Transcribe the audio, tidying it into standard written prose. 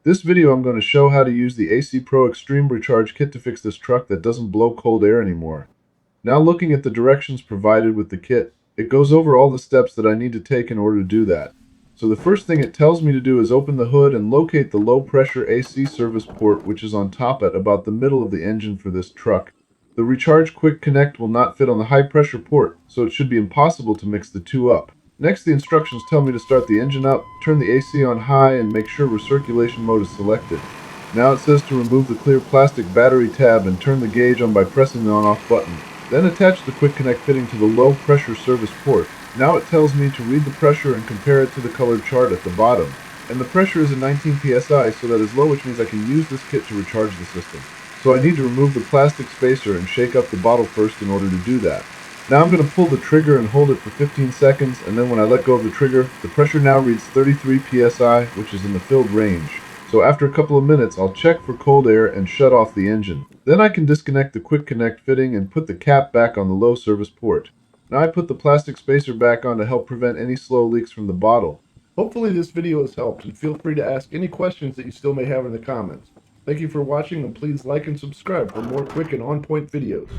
This video I'm going to show how to use the AC Pro Extreme Recharge Kit to fix this truck that doesn't blow cold air anymore. Now looking at the directions provided with the kit, it goes over all the steps that I need to take in order to do that. So the first thing it tells me to do is open the hood and locate the low pressure AC service port, which is on top at about the middle of the engine for this truck. The Recharge Quick Connect will not fit on the high pressure port, so it should be impossible to mix the two up. Next, the instructions tell me to start the engine up, turn the AC on high, and make sure recirculation mode is selected. Now it says to remove the clear plastic battery tab and turn the gauge on by pressing the on-off button. Then attach the quick connect fitting to the low pressure service port. Now it tells me to read the pressure and compare it to the colored chart at the bottom. And the pressure is at 19 psi, so that is low, which means I can use this kit to recharge the system. So I need to remove the plastic spacer and shake up the bottle first in order to do that. Now I'm going to pull the trigger and hold it for 15 seconds, and then when I let go of the trigger, the pressure now reads 33 psi, which is in the filled range. So after a couple of minutes, I'll check for cold air and shut off the engine. Then I can disconnect the quick connect fitting and put the cap back on the low service port. Now I put the plastic spacer back on to help prevent any slow leaks from the bottle. Hopefully this video has helped, and feel free to ask any questions that you still may have in the comments. Thank you for watching, and please like and subscribe for more quick and on-point videos.